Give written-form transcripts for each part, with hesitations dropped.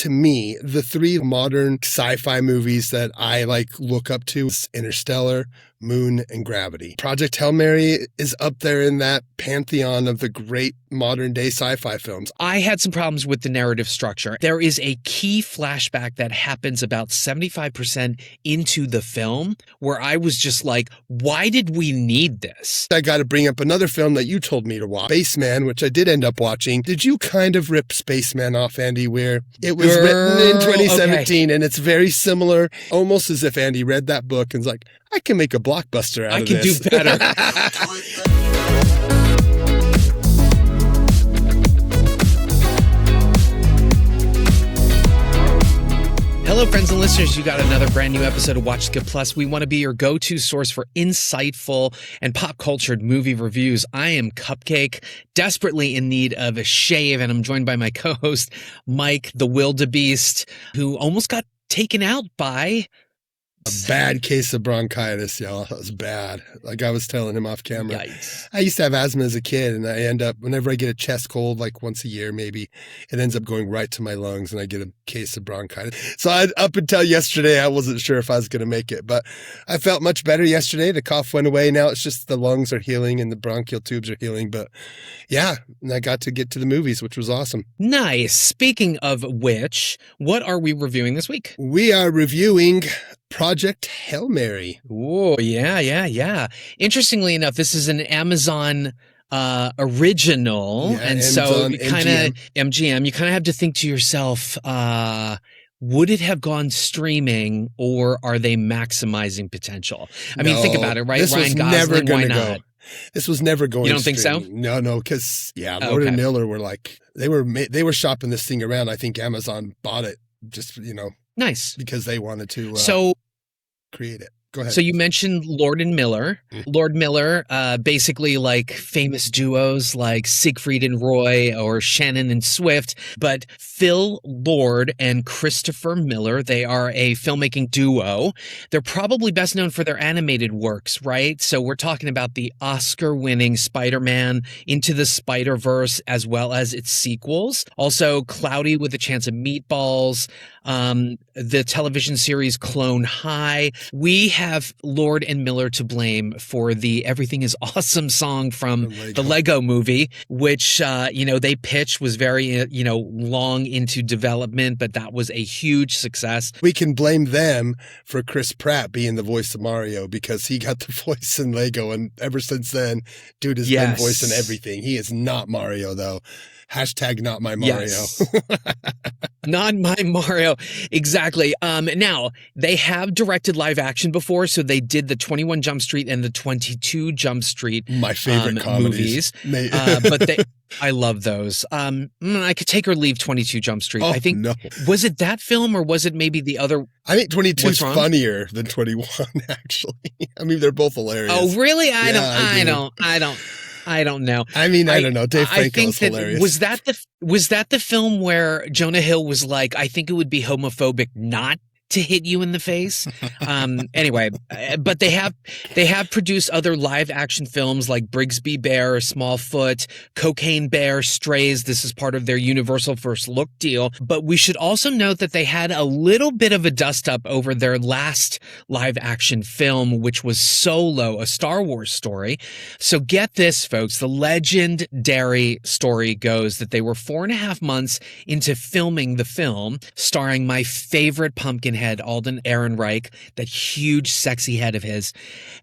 to me, the three modern sci-fi movies that I look up to is Interstellar, Moon, and Gravity. Project Hail Mary is up there in that pantheon of the great modern day sci-fi films. I had some problems with the narrative structure. There is a key flashback that happens about 75% into the film where I was just like, why did we need this? I got to bring up another film that you told me to watch, Spaceman, which I did end up watching. Did you kind of rip Spaceman off, Andy Weir? It was written in 2017, and it's very similar, almost as if Andy read that book and was like, I can make a blockbuster out of this. I can do better. Hello, friends and listeners. You got another brand new episode of Watch Skip Plus. We want to be your go-to source for insightful and pop-cultured movie reviews. I am Cupcake, desperately in need of a shave, and I'm joined by my co-host, Mike, the wildebeest, who almost got taken out by a bad case of bronchitis, y'all. That was bad. Like I was telling him off camera. Yikes. I used to have asthma as a kid, and I end up, whenever I get a chest cold, like once a year maybe, it ends up going right to my lungs, and I get a case of bronchitis. So up until yesterday, I wasn't sure if I was going to make it, but I felt much better yesterday. The cough went away. Now it's just the lungs are healing and the bronchial tubes are healing. But yeah, and I got to get to the movies, which was awesome. Nice. Speaking of which, what are we reviewing this week? We are reviewing Project Hail Mary. Oh, yeah. Interestingly enough, this is an Amazon original. Yeah, and Amazon, so you kind of MGM. You kind of have to think to yourself, would it have gone streaming or are they maximizing potential? I mean, think about it, right? This Ryan was Gosling, never why going to not? go. This was never going. You don't think so? No, because Lord and Miller were like they were shopping this thing around. I think Amazon bought it just Nice because they wanted to create it. Go ahead. So you mentioned Lord and Miller. Lord Miller, basically like famous duos like Siegfried and Roy or Shannon and Swift. But Phil Lord and Christopher Miller, they are a filmmaking duo. They're probably best known for their animated works, right? So we're talking about the Oscar-winning Spider-Man Into the Spider-Verse as well as its sequels. Also Cloudy with a Chance of Meatballs, the television series Clone High. We have Lord and Miller to blame for the Everything is Awesome song from the Lego movie, which, they pitched was very, long into development, but that was a huge success. We can blame them for Chris Pratt being the voice of Mario because he got the voice in Lego. And ever since then, dude has been voicing everything. He is not Mario, though. Hashtag not my Mario. Yes. Not my Mario. Exactly. Now, they have directed live action before, so they did the 21 Jump Street and the 22 Jump Street my favorite comedies. Movies. But I love those. I could take or leave 22 Jump Street. Oh, I think, no. Was it that film or was it maybe the other? I think 22 is funnier than 21, actually. I mean, they're both hilarious. Oh, really? I don't know. I mean, I don't know. Dave Franco's hilarious. Was that the film where Jonah Hill was like, I think it would be homophobic not to hit you in the face? Anyway, but they have produced other live action films like Brigsby Bear, Smallfoot, Cocaine Bear, Strays. This is part of their Universal First Look deal. But we should also note that they had a little bit of a dust up over their last live action film, which was Solo, a Star Wars story. So get this, folks. The legendary story goes that they were 4.5 months into filming the film, starring my favorite pumpkin head, Alden Ehrenreich, that huge sexy head of his,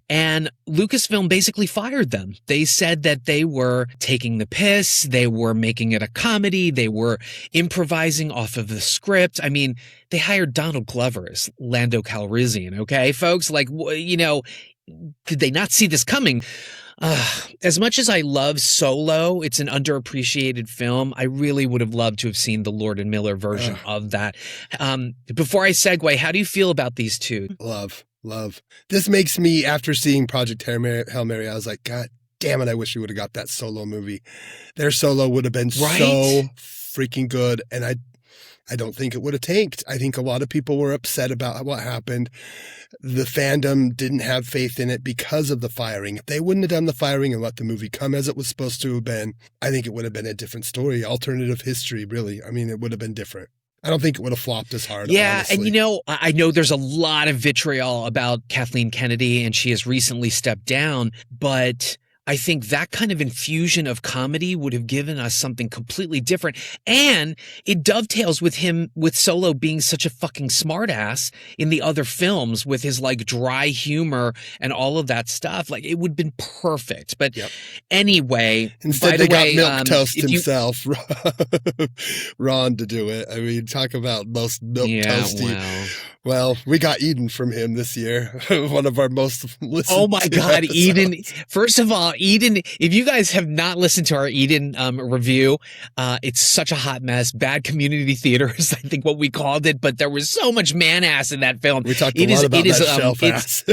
and Lucasfilm basically fired them. They said that they were taking the piss, they were making it a comedy, they were improvising off of the script. I mean, they hired Donald Glover as Lando Calrissian, okay, folks? Like, did they not see this coming? As much as I love Solo, it's an underappreciated film. I really would have loved to have seen the Lord and Miller version of that. Before I segue, how do you feel about these two? Love. This makes me, after seeing Project Hail Mary, I was like, God damn it, I wish we would have got that Solo movie. Their Solo would have been so freaking good, and I don't think it would have tanked. I think a lot of people were upset about what happened. The fandom didn't have faith in it because of the firing. If they wouldn't have done the firing and let the movie come as it was supposed to have been, I think it would have been a different story. Alternative history, really. I mean, it would have been different. I don't think it would have flopped as hard. Yeah, honestly. and I know there's a lot of vitriol about Kathleen Kennedy, and she has recently stepped down, but I think that kind of infusion of comedy would have given us something completely different. And it dovetails with him, with Solo being such a fucking smartass in the other films with his like dry humor and all of that stuff. Like it would have been perfect. But anyway, instead by they the way, got milquetoast himself, Ron, to do it. I mean, talk about most milquetoasty. Well, we got Eden from him this year. One of our most listened. Oh my God, episodes. Eden. First of all, Eden, if you guys have not listened to our Eden review, it's such a hot mess. Bad community theater is, I think, what we called it, but there was so much man ass in that film. We talked a lot about that shelf ass.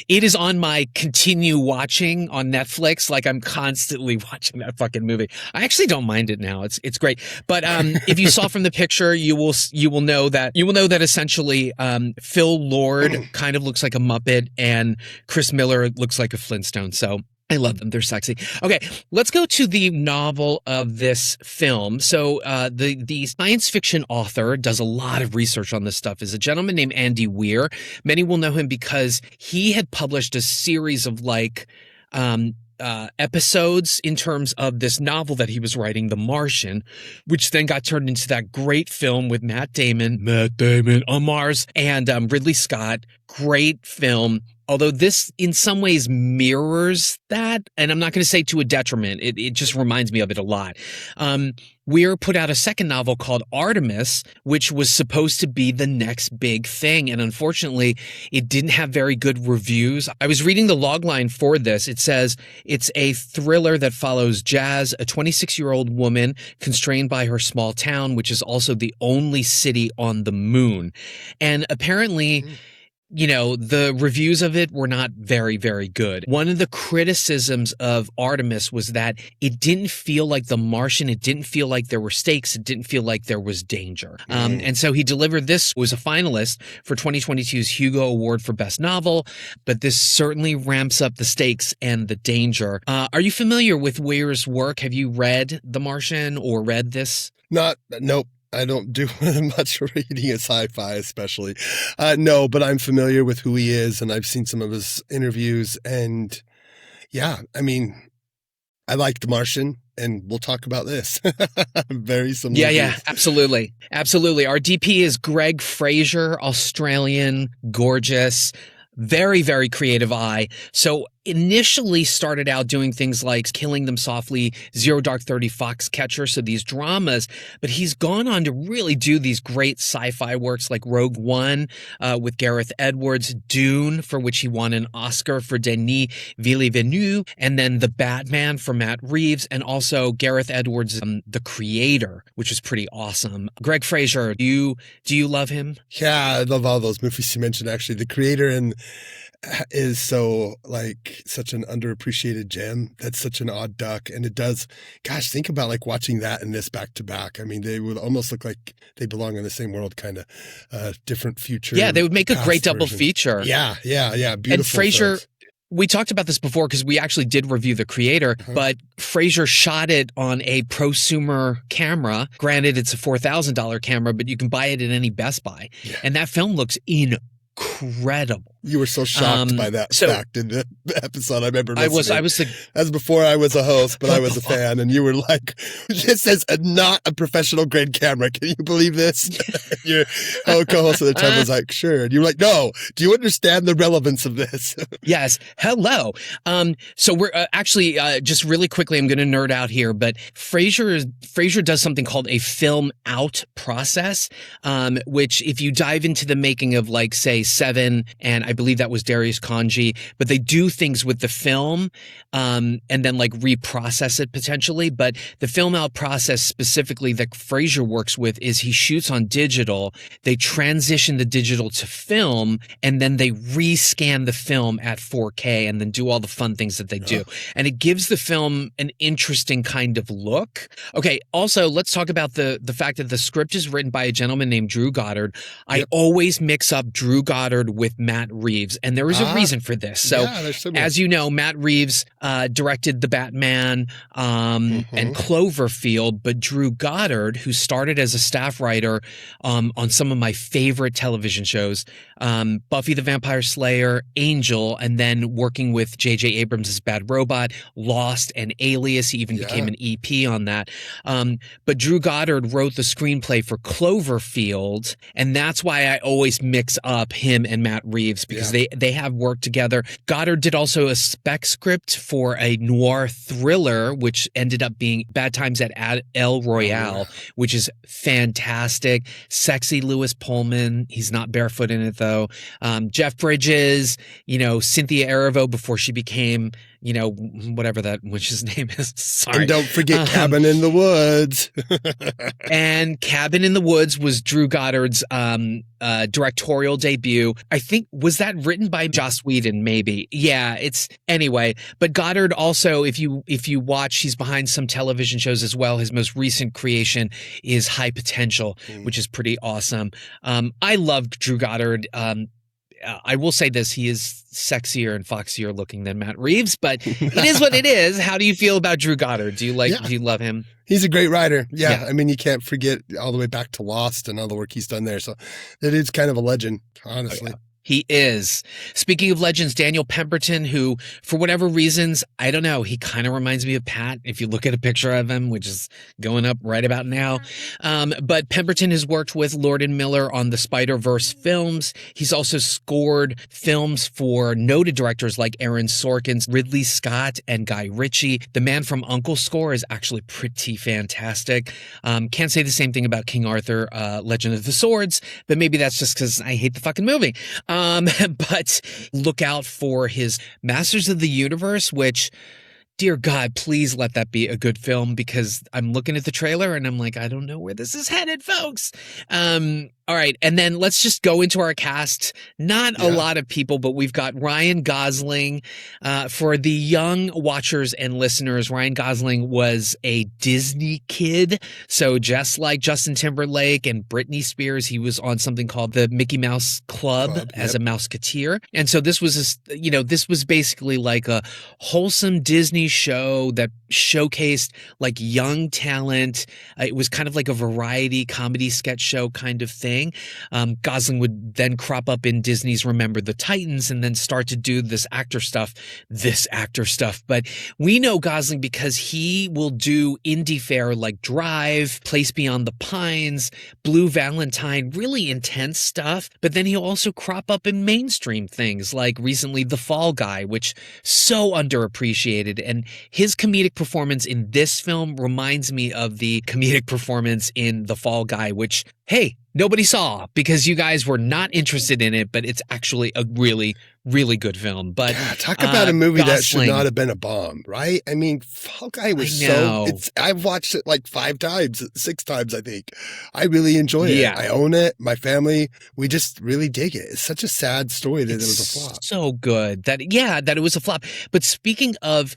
It is on my continue watching on Netflix. Like I'm constantly watching that fucking movie. I actually don't mind it now. It's great. But if you saw from the picture, you will know that essentially Phil Lord kind of looks like a Muppet and Chris Miller looks like a Flintstone. So I love them. They're sexy. Okay, let's go to the novel of this film. So the science fiction author does a lot of research on this stuff, is a gentleman named Andy Weir. Many will know him because he had published a series of like episodes in terms of this novel that he was writing, The Martian, which then got turned into that great film with Matt Damon on Mars, and Ridley Scott. Great film. Although this in some ways mirrors that, and I'm not going to say to a detriment, it just reminds me of it a lot. Weir put out a second novel called Artemis, which was supposed to be the next big thing. And unfortunately, it didn't have very good reviews. I was reading the logline for this. It says it's a thriller that follows Jazz, a 26-year-old woman constrained by her small town, which is also the only city on the moon. And apparently, the reviews of it were not very, very good. One of the criticisms of Artemis was that it didn't feel like The Martian. It didn't feel like there were stakes. It didn't feel like there was danger. And so he delivered this, was a finalist for 2022's Hugo Award for Best Novel, but this certainly ramps up the stakes and the danger. Are you familiar with Weir's work? Have you read The Martian or read this? Nope. I don't do much reading in sci-fi, especially. No, but I'm familiar with who he is, and I've seen some of his interviews. And yeah, I mean, I like The Martian, and we'll talk about this. Very similar. Yeah, absolutely. Absolutely. Our DP is Greg Fraser, Australian, gorgeous, very, very creative eye. So initially started out doing things like Killing Them Softly, Zero Dark 30, Foxcatcher, so these dramas, but he's gone on to really do these great sci-fi works like Rogue One with Gareth Edwards, Dune, for which he won an Oscar for Denis Villeneuve, and then The Batman for Matt Reeves, and also Gareth Edwards' The Creator, which is pretty awesome. Greg Fraser, do you love him? Yeah, I love all those movies you mentioned, actually. The Creator is so like such an underappreciated gem. That's such an odd duck. And it does, gosh, think about like watching that and this back to back. I mean, they would almost look like they belong in the same world, kind of different future. Yeah, they would make a great double feature. Yeah. Beautiful. And Fraser, films. We talked about this before because we actually did review The Creator, but Fraser shot it on a prosumer camera. Granted, it's a $4,000 camera, but you can buy it at any Best Buy. Yeah. And that film looks incredible. You were so shocked by that fact in the episode. I remember listening. I was as before I was a host, but I was a fan, and you were like, "This is not a professional grade camera. Can you believe this?" Your co-host at the time was like, "Sure," and you were like, "No. Do you understand the relevance of this?" Yes. Hello. So we're actually just really quickly. I'm going to nerd out here, but Fraser does something called a film out process, which if you dive into the making of like say Seven, and I believe that was Darius Kanji, but they do things with the film and then like reprocess it potentially. But the film out process specifically that Fraser works with is he shoots on digital, they transition the digital to film, and then they rescan the film at 4K and then do all the fun things that they do. And it gives the film an interesting kind of look. Okay, also let's talk about the fact that the script is written by a gentleman named Drew Goddard. I always mix up Drew Goddard with Matt Reeves, and there was a reason for this. So, as you know, Matt Reeves directed The Batman and Cloverfield, but Drew Goddard, who started as a staff writer on some of my favorite television shows, Buffy the Vampire Slayer, Angel, and then working with J.J. Abrams' Bad Robot, Lost, and Alias. He even became an EP on that. But Drew Goddard wrote the screenplay for Cloverfield, and that's why I always mix up him and Matt Reeves, because they have worked together. Goddard did also a spec script for a noir thriller, which ended up being Bad Times at El Royale, which is fantastic. Sexy Lewis Pullman. He's not barefoot in it, though. Jeff Bridges, Cynthia Erivo before she became, whatever that witch's name is. Sorry. And don't forget Cabin in the Woods. And Cabin in the Woods was Drew Goddard's directorial debut. I think, was that written by Joss Whedon? Maybe. Yeah, anyway. But Goddard also, if you watch, he's behind some television shows as well. His most recent creation is High Potential, which is pretty awesome. I love Drew Goddard. I will say this, he is sexier and foxier looking than Matt Reeves, but it is what it is. How do you feel about Drew Goddard? Do you love him? He's a great writer. Yeah. I mean, you can't forget all the way back to Lost and all the work he's done there. So that is kind of a legend, honestly. Oh, yeah. He is. Speaking of legends, Daniel Pemberton, who, for whatever reasons, I don't know, he kind of reminds me of Pat, if you look at a picture of him, which is going up right about now. But Pemberton has worked with Lord and Miller on the Spider-Verse films. He's also scored films for noted directors like Aaron Sorkin's Ridley Scott and Guy Ritchie. The Man from U.N.C.L.'s score is actually pretty fantastic. Can't say the same thing about King Arthur, Legend of the Swords, but maybe that's just because I hate the fucking movie. But look out for his Masters of the Universe, which, dear God, please let that be a good film, because I'm looking at the trailer and I'm like, I don't know where this is headed, folks. All right. And then let's just go into our cast. Not a lot of people, but we've got Ryan Gosling. For the young watchers and listeners, Ryan Gosling was a Disney kid. So just like Justin Timberlake and Britney Spears, he was on something called the Mickey Mouse Club as a Mouseketeer. And so this was, this was basically like a wholesome Disney show that showcased like young talent. It was kind of like a variety comedy sketch show kind of thing. Gosling would then crop up in Disney's Remember the Titans and then start to do this actor stuff. But we know Gosling because he will do indie fare like Drive, Place Beyond the Pines, Blue Valentine, really intense stuff. But then he'll also crop up in mainstream things like recently The Fall Guy, which so underappreciated. And his comedic performance in this film reminds me of the comedic performance in The Fall Guy, which, hey, nobody saw because you guys were not interested in it, but it's actually a really, really good film. But talk about a movie that should not have been a bomb, right? I mean, Fall Guy was I've watched it like 6 times, I think. I really enjoy it. I own it. My family, we just really dig it. It's such a sad story that it was a flop. So good that it was a flop. But speaking of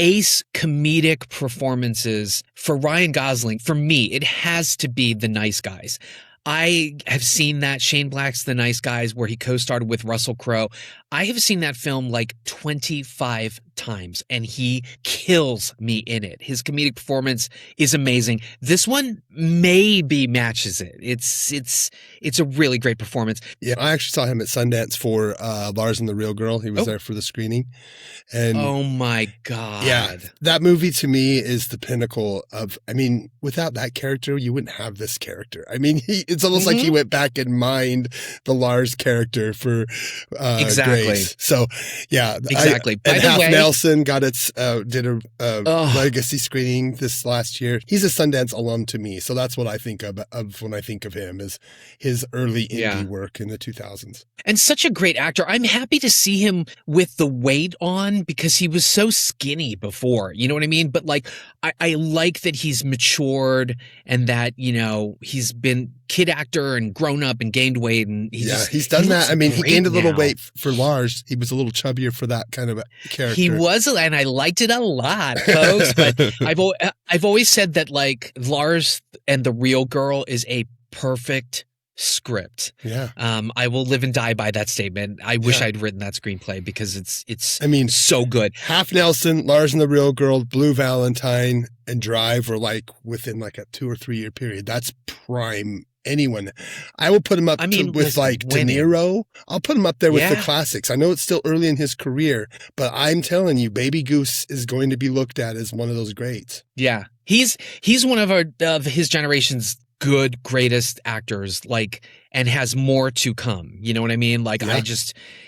ace comedic performances for Ryan Gosling, for me, it has to be The Nice Guys. I have seen that Shane Black's The Nice Guys, where he co-starred with Russell Crowe. I have seen that film like 25 times, and he kills me in it. His comedic performance is amazing. This one maybe matches it. It's a really great performance. Yeah, I actually saw him at Sundance for Lars and the Real Girl. He was there for the screening. And oh my God. Yeah, that movie to me is the pinnacle of, I mean, without that character, you wouldn't have this character. I mean, it's almost like he went back and mined the Lars character for Grace. So, yeah. Exactly. And Half Nelson got did a legacy screening this last year. He's a Sundance alum to me. So that's what I think of when I think of him, is his early indie work in the 2000s. And such a great actor. I'm happy to see him with the weight on, because he was so skinny before, you know what I mean? But like, I like that he's matured and that, he's been kid actor and grown up and gained weight. And he's done that. I mean, he gained a little weight for Lars. He was a little chubbier for that kind of a character. He was, and I liked it a lot, folks. But I've always said that like Lars and the Real Girl is a perfect script. Yeah. I will live and die by that statement. I wish Yeah. I'd written that screenplay because it's I mean, so good. Half Nelson, Lars and the Real Girl, Blue Valentine, and Drive were like within like a 2 or 3 year period. That's prime. Anyone, I will put him up with listen, like De winning. Niro. I'll put him up there with the Yeah. classics. I know it's still early in his career, but I'm telling you, Baby Goose is going to be looked at as one of those greats. Yeah, he's one of his generation's greatest actors, like, and has more to come. You know what I mean? Like, Yeah.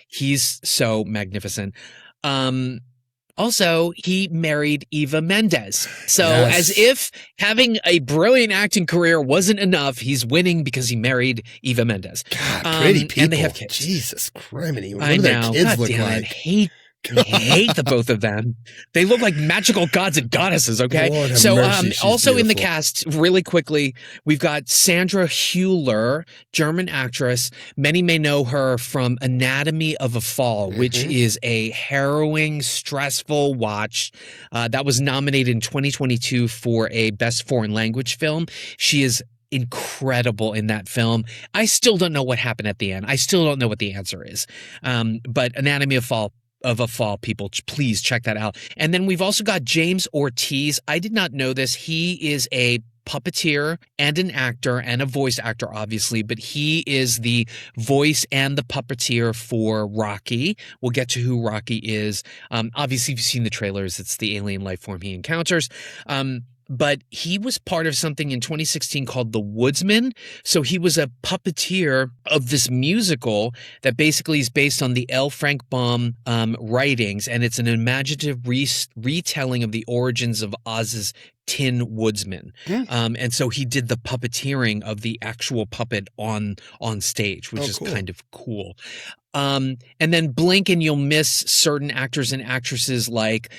he's so magnificent. Also, he married Eva Mendes. So Yes. as if having a brilliant acting career wasn't enough, he's winning because he married Eva Mendes. God, pretty people. And they have kids. Jesus criminy. What I do their know. kids God look damn like? it. I hate the both of them. They look like magical gods and goddesses, okay? Lord have So mercy, she's also in the beautiful. cast, really quickly, we've got Sandra Hüller, German actress. Many may know her from Anatomy of a Fall, which is a harrowing, stressful watch that was nominated in 2022 for a Best Foreign Language Film. She is incredible in that film. I still don't know what happened at the end. I still don't know what the answer is. But Anatomy of a Fall, people, please check that out. And then we've also got James Ortiz. I did not know this. He is a puppeteer and an actor and a voice actor, obviously, but he is the voice and the puppeteer for Rocky. We'll get to who Rocky is. Obviously, if you've seen the trailers, it's the alien life form he encounters. But he was part of something in 2016 called The Woodsman. So he was a puppeteer of this musical that basically is based on the L. Frank Baum writings, and it's an imaginative retelling of the origins of Oz's Tin Woodsman. And so he did the puppeteering of the actual puppet on stage, which is cool. kind of cool. And then blink and you'll miss certain actors and actresses like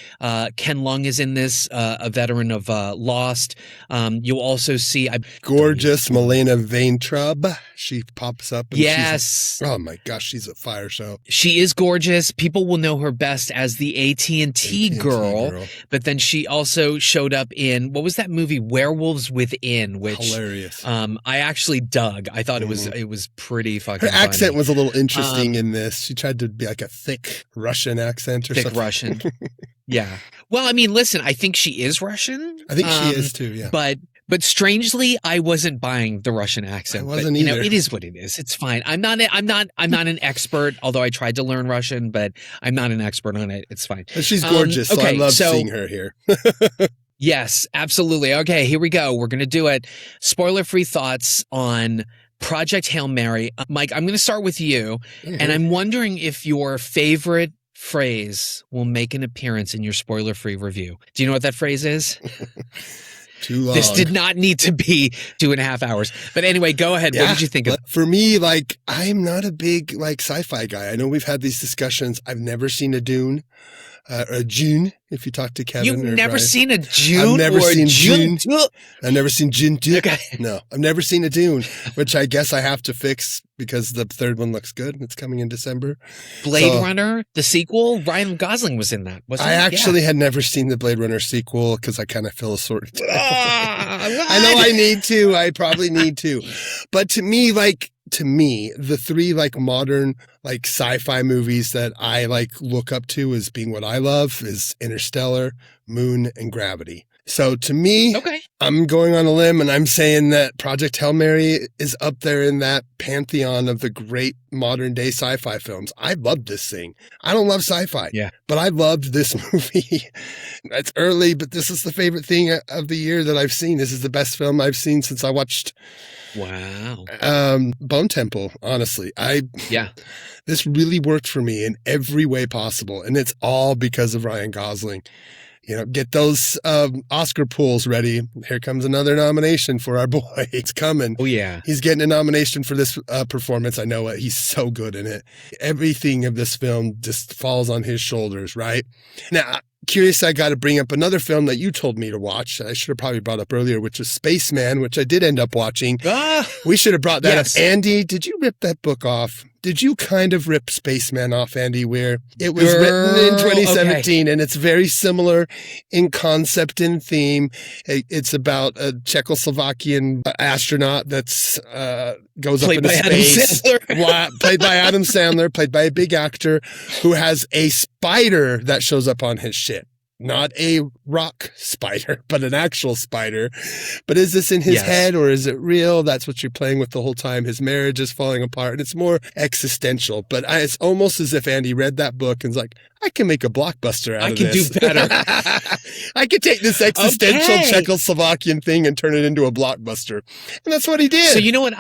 Ken Lung is in this, a veteran of Lost. You'll also see Gorgeous Milena Vaintrub. She pops up. And yes. Oh my gosh, she's a fire show. She is gorgeous. People will know her best as the AT&T girl, but then she also showed up in, what was that movie, Werewolves Within, which hilarious. I actually dug. I thought it was pretty fucking Her accent funny. was a little interesting in this. She tried to be like a thick Russian accent or something. Russian. Yeah. Well, I mean, listen, I think she is Russian. I think she is too, yeah. But strangely, I wasn't buying the Russian accent. I wasn't but, either. You know, it is what it is. It's fine. I'm not an expert, although I tried to learn Russian, but I'm not an expert on it. It's fine. But she's gorgeous, so I love seeing her here. Yes, absolutely. Okay, here we go. We're going to do it. Spoiler-free thoughts on Project Hail Mary. Mike, I'm going to start with you, and I'm wondering if your favorite phrase will make an appearance in your spoiler-free review. Do you know what that phrase is? Too long. This did not need to be 2.5 hours. But anyway, go ahead. Yeah, what did you think of it? For me, like, I'm not a big, like, sci-fi guy. I know we've had these discussions. I've never seen a Dune. Or a June, if you talk to Kevin. You've or never Brian. seen a June? I've never or seen June? June. I've never seen June. Okay. No, I've never seen a Dune, which I guess I have to fix because the third one looks good. It's coming in December. Blade Runner, the sequel, Ryan Gosling was in that, wasn't I he? actually had never seen the Blade Runner sequel because I kind of feel a sort of. I know I need to. I probably need to. But to me, the three like modern like sci-fi movies that I like look up to as being what I love is Interstellar, Moon, and Gravity. So to me, I'm going on a limb and I'm saying that Project Hail Mary is up there in that pantheon of the great modern day sci-fi films. I love this thing. I don't love sci-fi, but I loved this movie. It's early, but this is the favorite thing of the year that I've seen. This is the best film I've seen since I watched Bone Temple, honestly. This really worked for me in every way possible, and it's all because of Ryan Gosling. You know, get those Oscar pools ready. Here comes another nomination for our boy. It's coming. Oh, yeah. He's getting a nomination for this performance. I know it. He's so good in it. Everything of this film just falls on his shoulders, right? Now, curious, I got to bring up another film that you told me to watch. I should have probably brought up earlier, which was Spaceman, which I did end up watching. We should have brought that up. Andy, did you rip that book off? did you kind of rip Spaceman off, Andy Weir? It was written in 2017, and it's very similar in concept and theme. It's about a Czechoslovakian astronaut that's goes up into space. Played by Adam Sandler, played by a big actor who has a spider that shows up on his ship. Not a rock spider, but an actual spider. But is this in his head or is it real? That's what you're playing with the whole time. His marriage is falling apart and it's more existential. But it's almost as if Andy read that book and was like, I can make a blockbuster out of this. I can do better. I could take this existential Czechoslovakian thing and turn it into a blockbuster. And that's what he did. So you know what?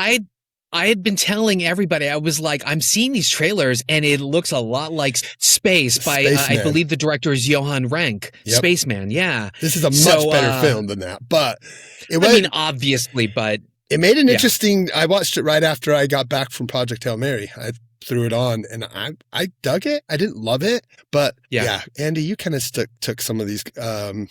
I had been telling everybody, I was like, I'm seeing these trailers and it looks a lot like Space by, I believe the director is Johan Renck. Yep. Spaceman, yeah. This is a much better film than that. But obviously, but it made an interesting, I watched it right after I got back from Project Hail Mary. I threw it on and I dug it. I didn't love it, but yeah Andy, you kind of took some of these, at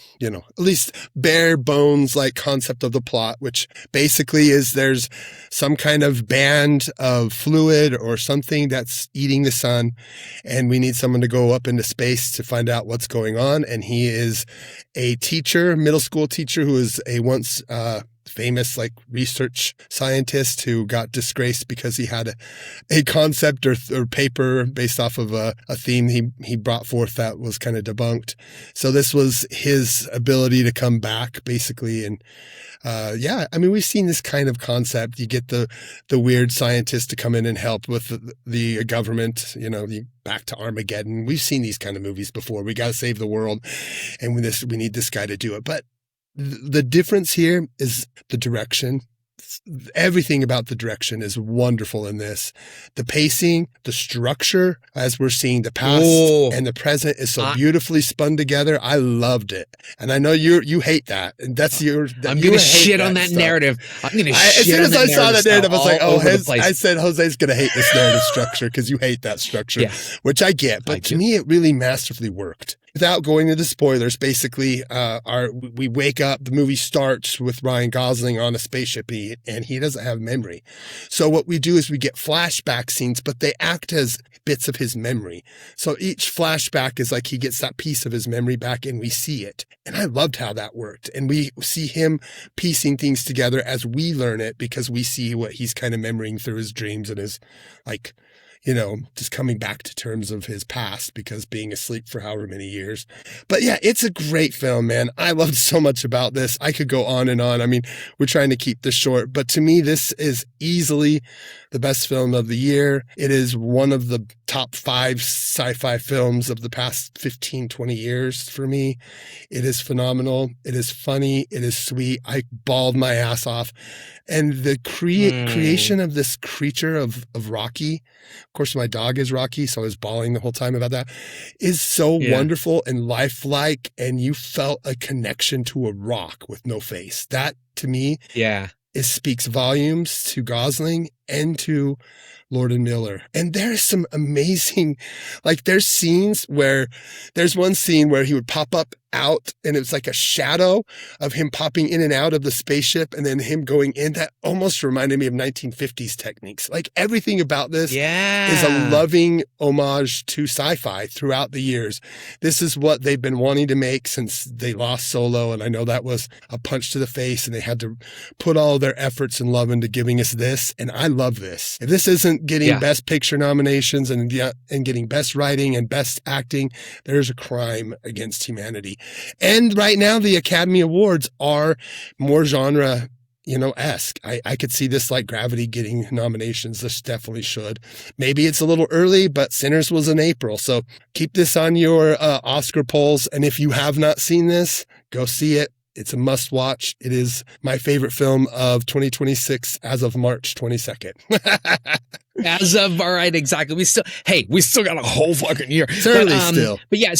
least bare bones like concept of the plot, which basically is there's some kind of band of fluid or something that's eating the sun, and we need someone to go up into space to find out what's going on. And he is a teacher, middle school teacher, who is a once famous like research scientist who got disgraced because he had a concept or paper based off of a theme he brought forth that was kind of debunked. So this was his ability to come back basically. And we've seen this kind of concept. You get the weird scientist to come in and help with the government, back to Armageddon. We've seen these kind of movies before. We got to save the world and we need this guy to do it. But the difference here is the direction. Everything about the direction is wonderful in this. The pacing, the structure, as we're seeing the past and the present is so beautifully spun together. I loved it. And I know you hate that. And that's I'm going to shit on that narrative. I'm going to shit on that narrative. As soon as I saw that narrative, I was like, I said, Jose's going to hate this narrative structure because you hate that structure, which I get. But to me, it really masterfully worked. Without going into spoilers, basically, we wake up, the movie starts with Ryan Gosling on a spaceship and he doesn't have memory. So what we do is we get flashback scenes, but they act as bits of his memory. So each flashback is like he gets that piece of his memory back and we see it. And I loved how that worked. And we see him piecing things together as we learn it because we see what he's kind of memorying through his dreams and his just coming back to terms of his past because being asleep for however many years. But yeah, it's a great film, man. I loved so much about this. I could go on and on. I mean, we're trying to keep this short, but to me, this is easily the best film of the year. It is one of the top 5 sci-fi films of the past 15, 20 years for me. It is phenomenal. It is funny. It is sweet. I bawled my ass off. And the creation of this creature of Rocky, of course, my dog is Rocky, so I was bawling the whole time about that, is so wonderful and lifelike. And you felt a connection to a rock with no face. That, to me, it speaks volumes to Gosling and to Lord and Miller. And there's some amazing, there's one scene where he would pop up out and it was like a shadow of him popping in and out of the spaceship and then him going in. That almost reminded me of 1950s techniques. Like everything about this is a loving homage to sci-fi throughout the years. This is what they've been wanting to make since they lost Solo. And I know that was a punch to the face and they had to put all their efforts and love into giving us this. And I love this. If this isn't getting Best Picture nominations and getting Best Writing and Best Acting, there's a crime against humanity. And right now, the Academy Awards are more genre, esque. I could see this like Gravity getting nominations. This definitely should. Maybe it's a little early, but Sinners was in April. So keep this on your Oscar polls. And if you have not seen this, go see it. It's a must watch. It is my favorite film of 2026 as of March 22nd. All right, exactly. We still got a whole fucking year. Certainly still. But yeah,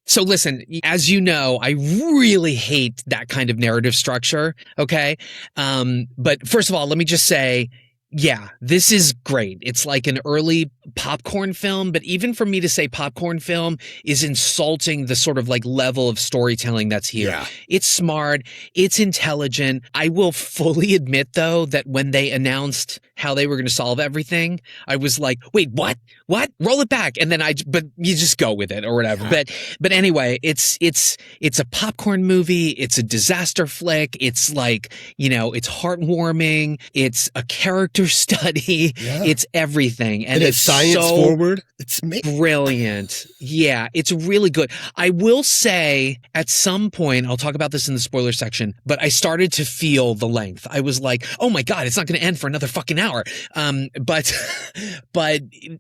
so listen, as you know, I really hate that kind of narrative structure. Okay. But first of all, let me just say, yeah, this is great. It's like an early popcorn film, but even for me to say popcorn film is insulting the sort of like level of storytelling that's here. Yeah. It's smart. It's intelligent. I will fully admit, though, that when they announced how they were going to solve everything, I was like, wait, what? What? Roll it back. And then but you just go with it or whatever. Yeah. But anyway, it's a popcorn movie. It's a disaster flick. It's like, it's heartwarming. It's a character study. Yeah. It's everything. And it's science forward. It's brilliant. Yeah, it's really good. I will say at some point, I'll talk about this in the spoiler section, but I started to feel the length. I was like, oh my God, it's not going to end for another fucking hour. But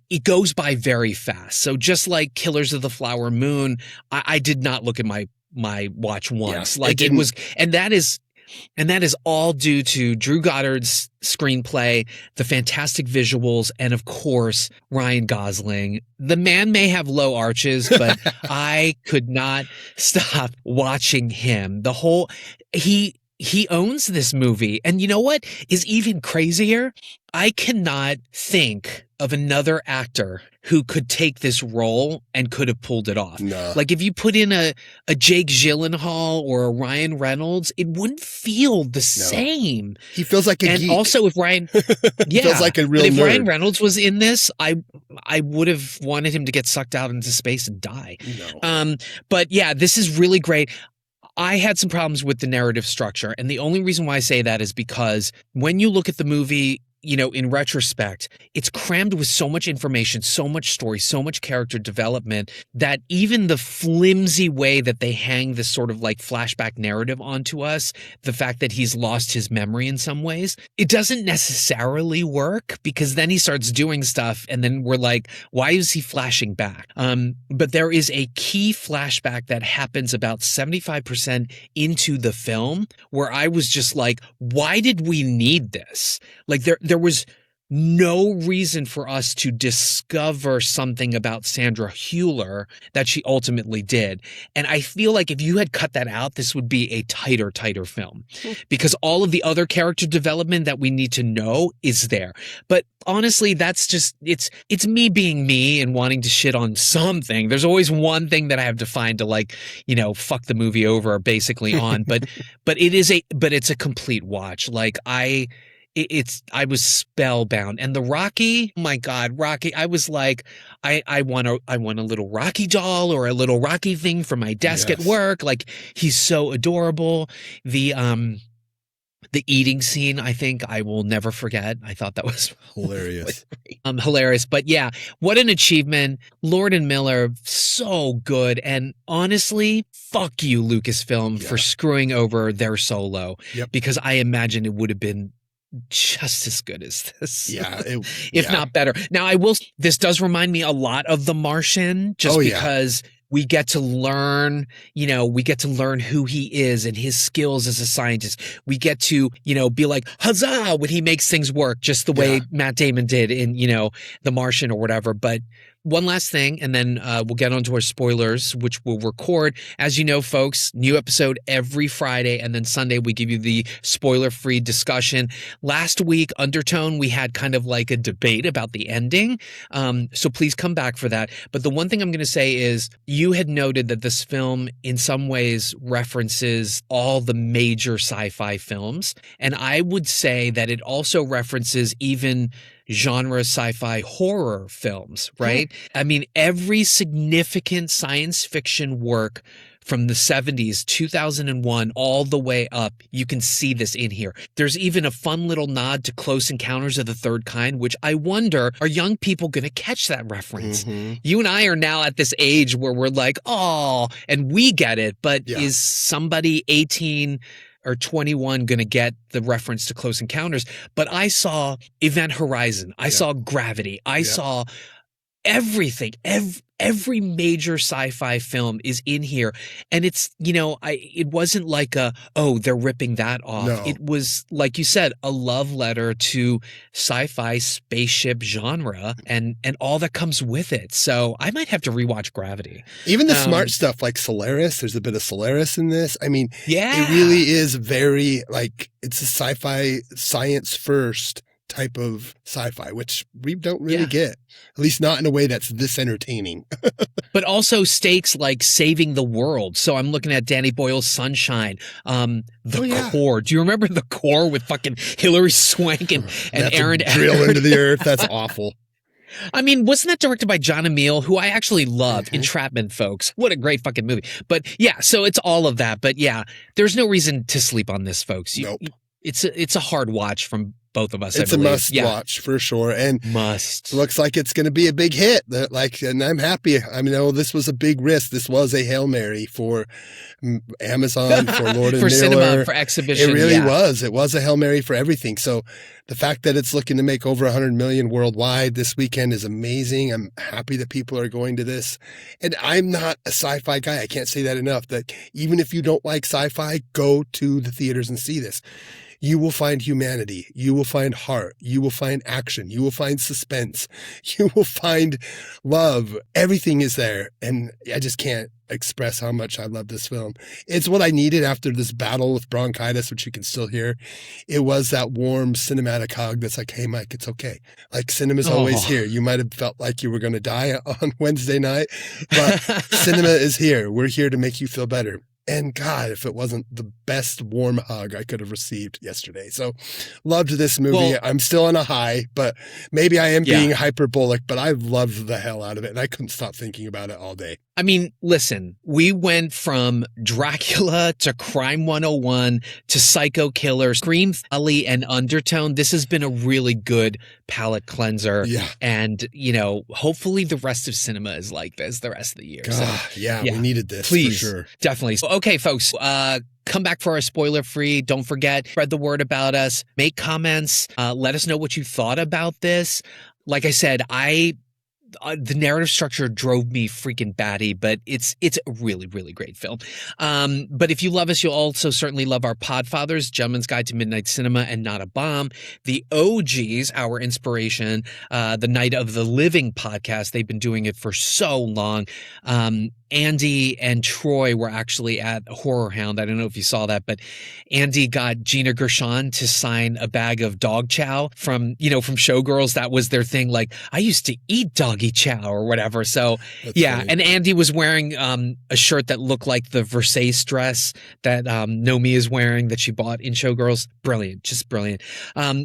it goes by very fast. So just like Killers of the Flower Moon, I did not look at my watch once. Yeah, like it was, and that is all due to Drew Goddard's screenplay, the fantastic visuals, and of course, Ryan Gosling. The man may have low arches, but I could not stop watching him. He owns this movie. And you know what is even crazier? I cannot think of another actor who could take this role and could have pulled it off. No. Like if you put in a Jake Gyllenhaal or a Ryan Reynolds, it wouldn't feel the same. He feels like a and geek. Also if Ryan feels like a real but if nerd. Ryan Reynolds was in this, I would have wanted him to get sucked out into space and die. No. But yeah, this is really great. I had some problems with the narrative structure. And the only reason why I say that is because when you look at the movie, in retrospect, it's crammed with so much information, so much story, so much character development that even the flimsy way that they hang this sort of like flashback narrative onto us, the fact that he's lost his memory in some ways, it doesn't necessarily work because then he starts doing stuff and then we're like, why is he flashing back? But there is a key flashback that happens about 75% into the film where I was just like, why did we need this? Like there was no reason for us to discover something about Sandra Hüller that she ultimately did. And I feel like if you had cut that out, this would be a tighter film because all of the other character development that we need to know is there. But honestly, that's just, it's me being me and wanting to shit on something. There's always one thing that I have to find to like, fuck the movie over basically on, but it's a complete watch. Like I was spellbound. And the Rocky, oh my God, Rocky, I was like, I want a little Rocky doll or a little Rocky thing for my desk at work. Like he's so adorable. The eating scene, I think I will never forget. I thought that was hilarious. Hilarious. But yeah, what an achievement. Lord and Miller, so good. And honestly, fuck you, Lucasfilm, for screwing over their Solo. Yep. Because I imagine it would have been just as good as this. Yeah. If not better. Now, this does remind me a lot of The Martian, just because we get to learn, who he is and his skills as a scientist. We get to, be like, huzzah, when he makes things work, just the way Matt Damon did in, The Martian or whatever. But one last thing, and then we'll get on to our spoilers, which we'll record. As you know, folks, new episode every Friday, and then Sunday we give you the spoiler-free discussion. Last week, Undertone, we had kind of like a debate about the ending, so please come back for that. But the one thing I'm going to say is you had noted that this film in some ways references all the major sci-fi films, and I would say that it also references even genre sci-fi horror films, right? I mean, every significant science fiction work from the 70s, 2001, all the way up, you can see this in here. There's even a fun little nod to Close Encounters of the Third Kind, which I wonder, are young people going to catch that reference? Mm-hmm. You and I are now at this age where we're like, oh, and we get it, but is somebody 18 or 21 going to get the reference to Close Encounters? But I saw Event Horizon. I saw Gravity. I saw everything. Every major sci-fi film is in here. And it's, it wasn't like they're ripping that off. No. It was, like you said, a love letter to sci-fi spaceship genre and all that comes with it. So I might have to rewatch Gravity. Even the smart stuff like Solaris, there's a bit of Solaris in this. I mean, it really is very, like, it's a sci-fi science first type of sci-fi, which we don't really get, at least not in a way that's this entertaining. But also stakes like saving the world. So I'm looking at Danny Boyle's Sunshine, The Core. Do you remember The Core with fucking Hilary Swank and Aaron drill Eckhart? into the earth? That's awful. I mean, wasn't that directed by John Emile, who I actually love? Entrapment, folks. What a great fucking movie. But yeah, so it's all of that. But yeah, there's no reason to sleep on this, folks. Nope. It's a hard watch from both of us. It's a must watch for sure. And looks like it's going to be a big hit. And I'm happy. I mean, this was a big risk. This was a Hail Mary for Amazon, for Lord and for Miller. cinema, for exhibition. It really was. It was a Hail Mary for everything. So the fact that it's looking to make over 100 million worldwide this weekend is amazing. I'm happy that people are going to this. And I'm not a sci-fi guy. I can't say that enough, that even if you don't like sci-fi, go to the theaters and see this. You will find humanity. You will find heart. You will find action. You will find suspense. You will find love. Everything is there. And I just can't express how much I love this film. It's what I needed after this battle with bronchitis, which you can still hear. It was that warm cinematic hug that's like, hey, Mike, it's okay. Like, cinema's always here. You might have felt like you were going to die on Wednesday night, but cinema is here. We're here to make you feel better. And God, if it wasn't the best warm hug I could have received yesterday. So loved this movie. Well, I'm still on a high, but maybe I am being hyperbolic, but I loved the hell out of it. And I couldn't stop thinking about it all day. I mean, listen, we went from Dracula to Crime 101 to Psycho Killer, Scream, Folly, and Undertone. This has been a really good palate cleanser. Yeah. And, hopefully the rest of cinema is like this the rest of the year. We needed this. Please, for sure. Definitely. Okay, folks, come back for our spoiler free. Don't forget, spread the word about us, make comments, let us know what you thought about this. Like I said, the narrative structure drove me freaking batty, but it's a really, really great film. But if you love us, you'll also certainly love our Podfathers, Gentleman's Guide to Midnight Cinema and Not a Bomb, the OGs, our inspiration, the Night of the Living podcast. They've been doing it for so long. Andy and Troy were actually at Horror Hound. I don't know if you saw that, but Andy got Gina Gershon to sign a bag of dog chow from Showgirls. That was their thing. Like, I used to eat doggy chow or whatever. So That's funny. And Andy was wearing a shirt that looked like the Versace dress that Nomi is wearing that she bought in Showgirls. Brilliant. Just brilliant.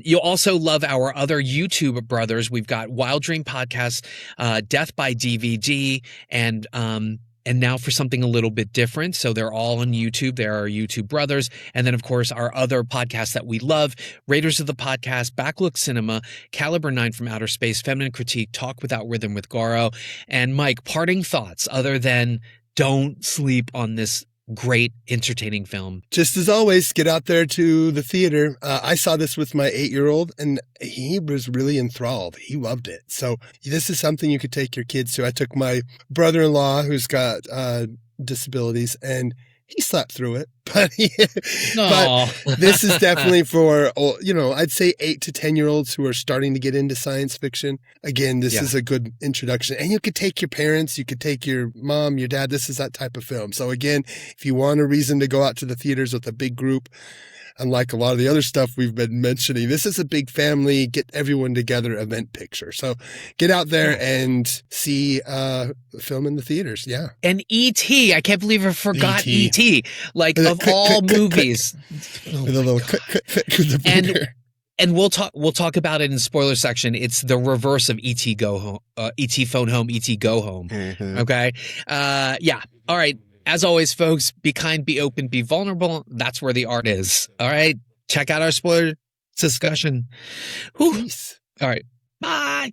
You'll also love our other YouTube brothers. We've got Wild Dream Podcast, Death by DVD, and now for something a little bit different. So they're all on YouTube. They're our YouTube brothers. And then, of course, our other podcasts that we love, Raiders of the Podcast, Backlook Cinema, Caliber 9 from Outer Space, Feminine Critique, Talk Without Rhythm with Garo. And Mike, parting thoughts other than don't sleep on this great, entertaining film. Just as always, get out there to the theater. I saw this with my 8-year-old and he was really enthralled. He loved it. So this is something you could take your kids to. I took my brother-in-law who's got disabilities and he slept through it, but this is definitely for, I'd say 8 to 10-year-olds who are starting to get into science fiction. Again, this is a good introduction, and you could take your parents, you could take your mom, your dad. This is that type of film. So again, if you want a reason to go out to the theaters with a big group, unlike a lot of the other stuff we've been mentioning, this is a big family, get everyone together event picture. So get out there and see the film in the theaters. Yeah. And E.T. I can't believe I forgot E.T. Like, of all movies. With a little click. And we'll talk about it in spoiler section. It's the reverse of E.T. Go Home, E.T. Phone Home, E.T. Go Home. Mm-hmm. Okay. All right. As always, folks, be kind, be open, be vulnerable. That's where the art is. All right. Check out our spoiler discussion. Peace. All right. Bye.